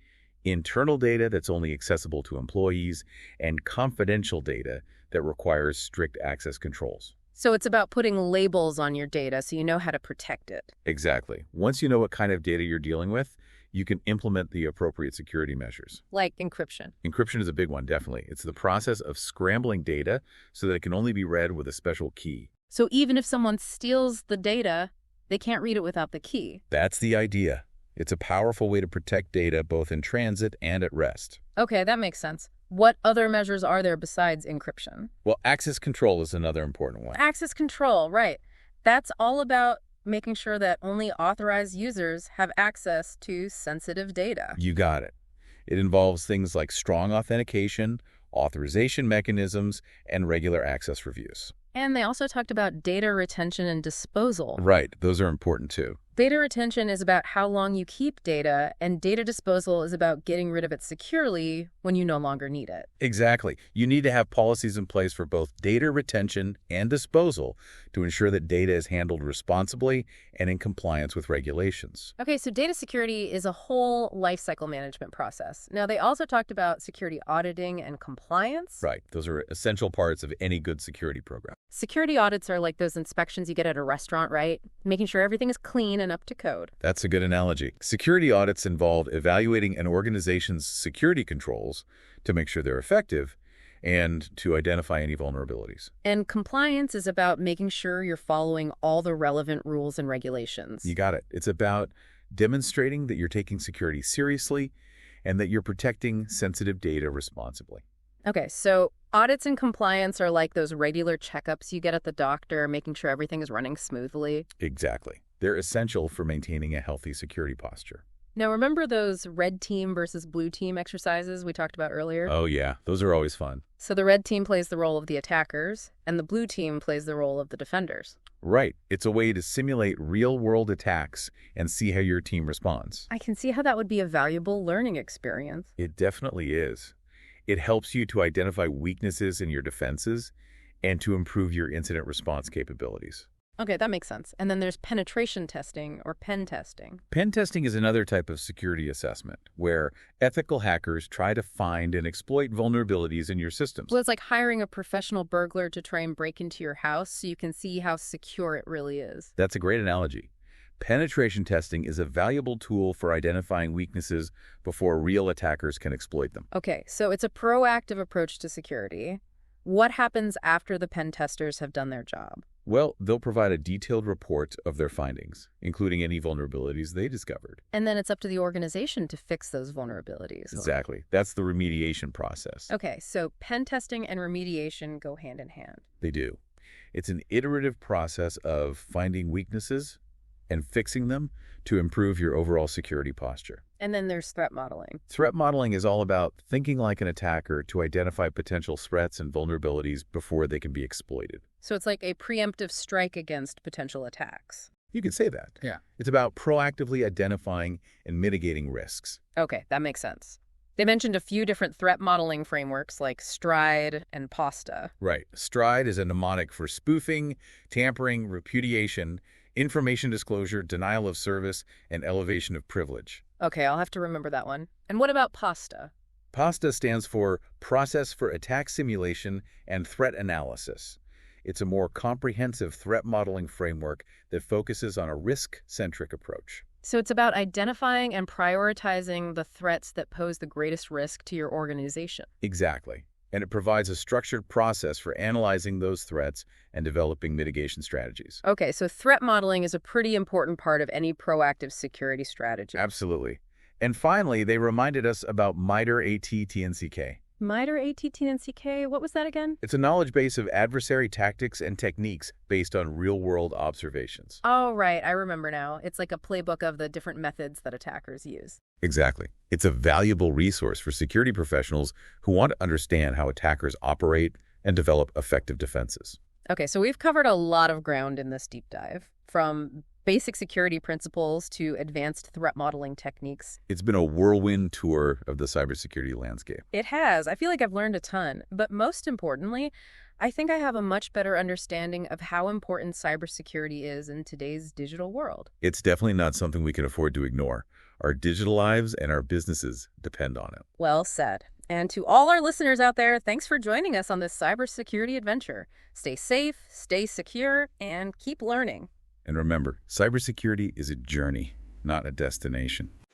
internal data that's only accessible to employees, and confidential data that requires strict access controls. So it's about putting labels on your data so you know how to protect it. Exactly. Once you know what kind of data you're dealing with, you can implement the appropriate security measures. Like encryption. Encryption is a big one, definitely. It's the process of scrambling data so that it can only be read with a special key. So even if someone steals the data, they can't read it without the key. That's the idea. It's a powerful way to protect data both in transit and at rest. Okay, that makes sense. What other measures are there besides encryption? Well, access control is another important one. Access control, right. That's all about making sure that only authorized users have access to sensitive data. You got it. It involves things like strong authentication, authorization mechanisms, and regular access reviews. And they also talked about data retention and disposal. Right. Those are important too. Data retention is about how long you keep data, and data disposal is about getting rid of it securely when you no longer need it. Exactly. You need to have policies in place for both data retention and disposal to ensure that data is handled responsibly and in compliance with regulations. Okay, so data security is a whole lifecycle management process. Now, they also talked about security auditing and compliance. Right. Those are essential parts of any good security program. Security audits are like those inspections you get at a restaurant, right? Making sure everything is clean and up to code. That's a good analogy. Security audits involve evaluating an organization's security controls to make sure they're effective and to identify any vulnerabilities. And compliance is about making sure you're following all the relevant rules and regulations. You got it. It's about demonstrating that you're taking security seriously and that you're protecting sensitive data responsibly. Okay, so audits and compliance are like those regular checkups you get at the doctor, making sure everything is running smoothly. Exactly. They're essential for maintaining a healthy security posture. Now, remember those red team versus blue team exercises we talked about earlier? Oh, yeah. Those are always fun. So the red team plays the role of the attackers, and the blue team plays the role of the defenders. Right. It's a way to simulate real-world attacks and see how your team responds. I can see how that would be a valuable learning experience. It definitely is. It helps you to identify weaknesses in your defenses and to improve your incident response capabilities. Okay, that makes sense. And then there's penetration testing or pen testing. Pen testing is another type of security assessment where ethical hackers try to find and exploit vulnerabilities in your systems. Well, it's like hiring a professional burglar to try and break into your house so you can see how secure it really is. That's a great analogy. Penetration testing is a valuable tool for identifying weaknesses before real attackers can exploit them. Okay, so it's a proactive approach to security. What happens after the pen testers have done their job? Well, they'll provide a detailed report of their findings, including any vulnerabilities they discovered. And then it's up to the organization to fix those vulnerabilities. Exactly. That's the remediation process. Okay, so pen testing and remediation go hand in hand. They do. It's an iterative process of finding weaknesses and fixing them to improve your overall security posture. And then there's threat modeling. Threat modeling is all about thinking like an attacker to identify potential threats and vulnerabilities before they can be exploited. So it's like a preemptive strike against potential attacks. You could say that. Yeah. It's about proactively identifying and mitigating risks. Okay, that makes sense. They mentioned a few different threat modeling frameworks like STRIDE and PASTA. Right. STRIDE is a mnemonic for spoofing, tampering, repudiation, information disclosure, denial of service, and elevation of privilege. Okay, I'll have to remember that one. And what about PASTA? PASTA stands for Process for Attack Simulation and Threat Analysis. It's a more comprehensive threat modeling framework that focuses on a risk-centric approach. So it's about identifying and prioritizing the threats that pose the greatest risk to your organization. Exactly. And it provides a structured process for analyzing those threats and developing mitigation strategies. Okay, so threat modeling is a pretty important part of any proactive security strategy. Absolutely. And finally, they reminded us about MITRE AT-TNCK. MITRE AT-TNCK, what was that again? It's a knowledge base of adversary tactics and techniques based on real-world observations. Oh, right. I remember now. It's like a playbook of the different methods that attackers use. Exactly. It's a valuable resource for security professionals who want to understand how attackers operate and develop effective defenses. Okay, so we've covered a lot of ground in this deep dive, from basic security principles to advanced threat modeling techniques. It's been a whirlwind tour of the cybersecurity landscape. It has. I feel like I've learned a ton. But most importantly, I think I have a much better understanding of how important cybersecurity is in today's digital world. It's definitely not something we can afford to ignore. Our digital lives and our businesses depend on it. Well said. And to all our listeners out there, thanks for joining us on this cybersecurity adventure. Stay safe, stay secure, and keep learning. And remember, cybersecurity is a journey, not a destination.